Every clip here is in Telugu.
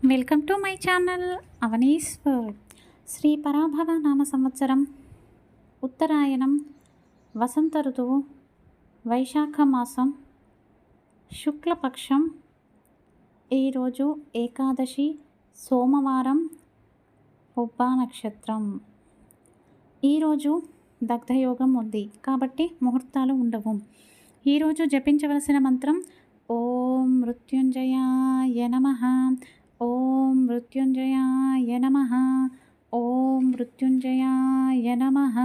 Welcome to my channel Avani's world. Shri పరాభవ నామ సంవత్సరం, ఉత్తరాయణం, వసంత ఋతువు, వైశాఖ మాసం, శుక్లపక్షం. ఈరోజు ఏకాదశి, సోమవారం, పుబ్బా నక్షత్రం. ఈరోజు దగ్ధయోగం ఉంది కాబట్టి ముహూర్తాలు ఉండవు. ఈరోజు జపించవలసిన మంత్రం ఓం మృత్యుంజయాయ నమః, ఓం మృత్యుంజయాయ నమః, ఓం మృత్యుంజయాయ నమః.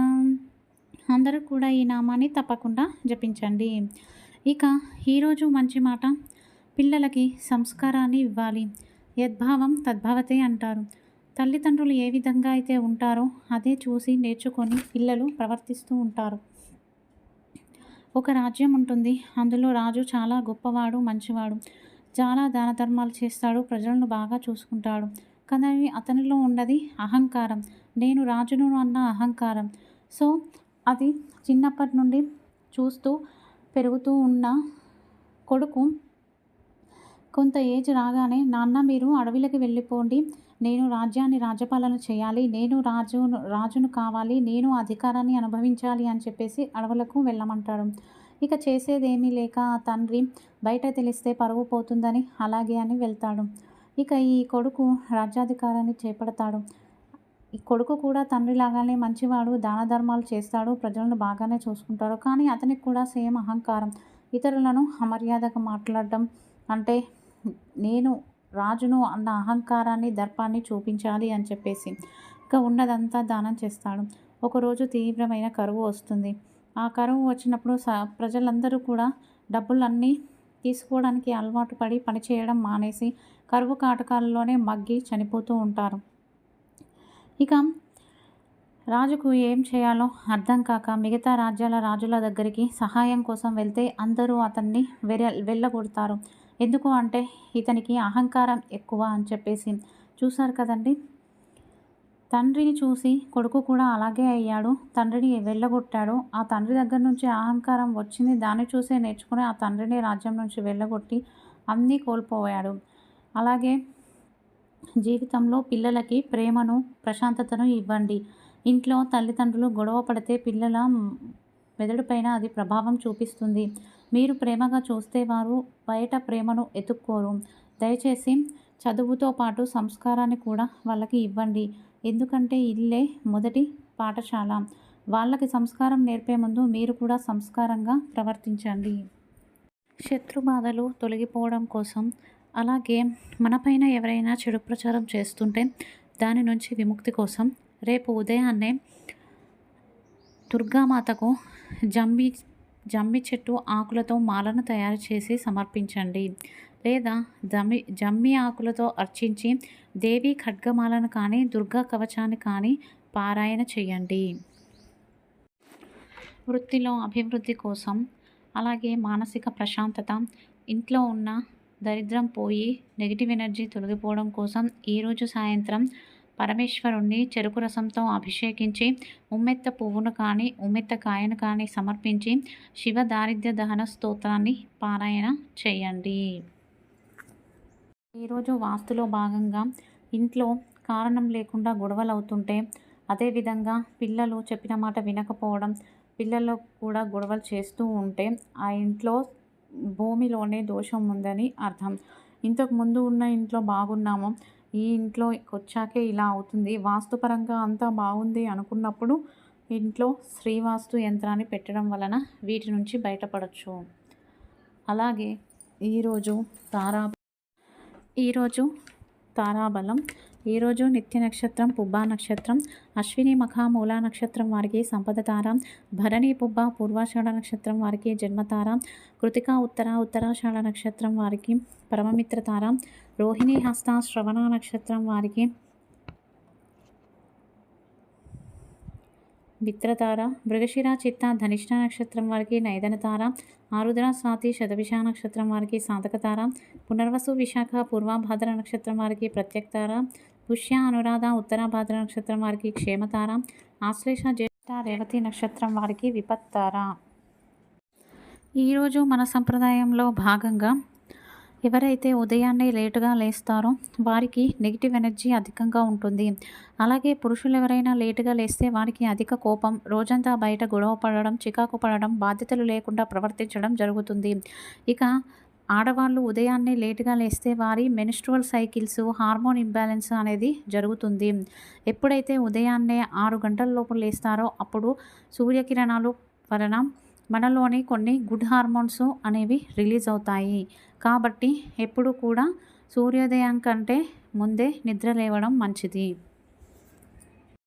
అందరూ కూడా ఈ నామాన్ని తప్పకుండా జపించండి. ఇక ఈరోజు మంచి మాట, పిల్లలకి సంస్కారాన్ని ఇవ్వాలి. యద్భావం తద్భవతే అంటారు. తల్లిదండ్రులు ఏ విధంగా అయితే ఉంటారో అదే చూసి నేర్చుకొని పిల్లలు ప్రవర్తిస్తూ ఉంటారు. ఒక రాజ్యం ఉంటుంది. అందులో రాజు చాలా గొప్పవాడు, మంచివాడు, చాలా దాన ధర్మాలు చేస్తాడు, ప్రజలను బాగా చూసుకుంటాడు. కానీ అతనిలో ఉన్నది అహంకారం. నేను రాజును అన్న అహంకారం. సో అది చిన్నప్పటి నుండి చూస్తూ పెరుగుతూ ఉన్న కొడుకు కొంత ఏజ్ రాగానే, నాన్న మీరు అడవిలోకి వెళ్ళిపోండి, నేను రాజ్యాన్ని రాజ్యపాలన చేయాలి, నేను రాజును కావాలి, నేను అధికారాన్ని అనుభవించాలి అని చెప్పేసి అడవులకు వెళ్ళమంటాడు. ఇక చేసేదేమీ లేక ఆ తండ్రి బయట తెలిస్తే పరువు పోతుందని అలాగే అని వెళ్తాడు. ఇక ఈ కొడుకు రాజ్యాధికారాన్ని చేపడతాడు. ఈ కొడుకు కూడా తండ్రి లాగానే మంచివాడు, దాన ధర్మాలు చేస్తాడు, ప్రజలను బాగానే చూసుకుంటాడు. కానీ అతనికి కూడా సేమ్ అహంకారం. ఇతరులను అమర్యాదగా మాట్లాడడం, అంటే నేను రాజును అన్న అహంకారాన్ని, దర్పాన్ని చూపించాలి అని చెప్పేసి ఇక ఉన్నదంతా దానం చేస్తాడు. ఒకరోజు తీవ్రమైన కరువు వస్తుంది. ఆ కరువు వచ్చినప్పుడు ప్రజలందరూ కూడా డబ్బులన్నీ తీసుకోవడానికి అలవాటు పడి పనిచేయడం మానేసి కరువు కాటకాలలోనే మగ్గి చనిపోతూ ఉంటారు. ఇక రాజుకు ఏం చేయాలో అర్థం కాక మిగతా రాజ్యాల రాజుల దగ్గరికి సహాయం కోసం వెళ్తే అందరూ అతన్ని వెళ్ళగొడతారు. ఎందుకు అంటే ఇతనికి అహంకారం ఎక్కువ అని చెప్పేసి. చూశారు కదండి, తండ్రిని చూసి కొడుకు కూడా అలాగే అయ్యాడు. తండ్రిని వెళ్ళగొట్టాడు. ఆ తండ్రి దగ్గర నుంచి అహంకారం వచ్చింది. దాన్ని చూసే నేర్చుకుని ఆ తండ్రిని రాజ్యం నుంచి వెళ్ళగొట్టి అన్నీ కోల్పోయాడు. అలాగే జీవితంలో పిల్లలకి ప్రేమను, ప్రశాంతతను ఇవ్వండి. ఇంట్లో తల్లిదండ్రులు గొడవ పడితే పిల్లల మెదడుపైన అది ప్రభావం చూపిస్తుంది. మీరు ప్రేమగా చూస్తే వారు బయట ప్రేమను ఎతుక్కోరు. దయచేసి చదువుతో పాటు సంస్కారాన్ని కూడా వాళ్ళకి ఇవ్వండి. ఎందుకంటే ఇల్లే మొదటి పాఠశాల. వాళ్ళకి సంస్కారం నేర్పే ముందు మీరు కూడా సంస్కారంగా ప్రవర్తించండి. శత్రు బాధలు తొలగిపోవడం కోసం, అలాగే మనపైన ఎవరైనా చెడు ప్రచారం చేస్తుంటే దాని నుంచి విముక్తి కోసం రేపు ఉదయాన్నే దుర్గామాతకు జమ్మి చెట్టు ఆకులతో మాలను తయారు చేసి సమర్పించండి. లేదా జమ్మి ఆకులతో అర్చించి దేవి ఖడ్గమాలను కానీ, దుర్గా కవచాన్ని కానీ పారాయణ చేయండి. వృత్తిలో అభివృద్ధి కోసం, అలాగే మానసిక ప్రశాంతత, ఇంట్లో ఉన్న దరిద్రం పోయి నెగిటివ్ ఎనర్జీ తొలగిపోవడం కోసం ఈరోజు సాయంత్రం పరమేశ్వరుణ్ణి చెరుకు రసంతో అభిషేకించి ఉమ్మెత్త పువ్వును కానీ, ఉమ్మెత్త కాయను కానీ సమర్పించి శివ దారిద్ర్య దహన స్తోత్రాన్ని పారాయణ చేయండి. ఈరోజు వాస్తులో భాగంగా ఇంట్లో కారణం లేకుండా గొడవలు అవుతుంటే, అదేవిధంగా పిల్లలు చెప్పిన మాట వినకపోవడం, పిల్లలు కూడా గొడవలు చేస్తూ ఉంటే ఆ ఇంట్లో భూమిలోనే దోషం ఉందని అర్థం. ఇంతకు ముందు ఉన్న ఇంట్లో బాగున్నాము, ఈ ఇంట్లో వచ్చాకే ఇలా అవుతుంది, వాస్తుపరంగా అంతా బాగుంది అనుకున్నప్పుడు ఇంట్లో శ్రీవాస్తు యంత్రాన్ని పెట్టడం వలన వీటి నుంచి బయటపడవచ్చు. అలాగే ఈరోజు తారాబలం. ఈరోజు నిత్య నక్షత్రం పుబ్బా నక్షత్రం, అశ్విని మఖ మూలా నక్షత్రం వారికి సంపద తార, భరణి పుబ్బ పూర్వాషాఢ నక్షత్రం వారికి జన్మతార, కృతిక ఉత్తరాషాఢ నక్షత్రం వారికి పరమమిత్ర తార, రోహిణి హస్త శ్రవణ నక్షత్రం వారికి మిత్రతార, మృగశిర చిత్త ధనిష్ట నక్షత్రం వారికి నైదనతార, ఆరుద్ర స్వాతి శతభిష నక్షత్రం వారికి సాధకతార, పునర్వసు విశాఖ పూర్వభాద్ర నక్షత్రం వారికి ప్రత్యక్తార, పుష్య అనురాధ ఉత్తరాభాద్ర నక్షత్రం వారికి క్షేమతార, ఆశ్లేష జ్యేష్ఠ రేవతి నక్షత్రం వారికి విపత్తార. ఈరోజు మన సంప్రదాయంలో భాగంగా ఎవరైతే ఉదయాన్నే లేటుగా లేస్తారో వారికి నెగిటివ్ ఎనర్జీ అధికంగా ఉంటుంది. అలాగే పురుషులు ఎవరైనా లేటుగా లేస్తే వారికి అధిక కోపం, రోజంతా బయట గొడవ పడడం, చికాకు పడడం, బాధ్యతలు లేకుండా ప్రవర్తించడం జరుగుతుంది. ఇక ఆడవాళ్ళు ఉదయాన్నే లేటుగా లేస్తే వారి మెన్‌స్ట్రువల్ సైకిల్స్, హార్మోన్ ఇంబాలెన్స్ అనేది జరుగుతుంది. ఎప్పుడైతే ఉదయాన్నే 6 గంటల లోపు లేస్తారో అప్పుడు సూర్యకిరణాలు వలన మనలోని కొన్ని గుడ్ హార్మోన్స్ అనేవి రిలీజ్ అవుతాయి. కాబట్టి ఎప్పుడు కూడా సూర్యోదయం కంటే ముందే నిద్ర లేవడం మంచిది.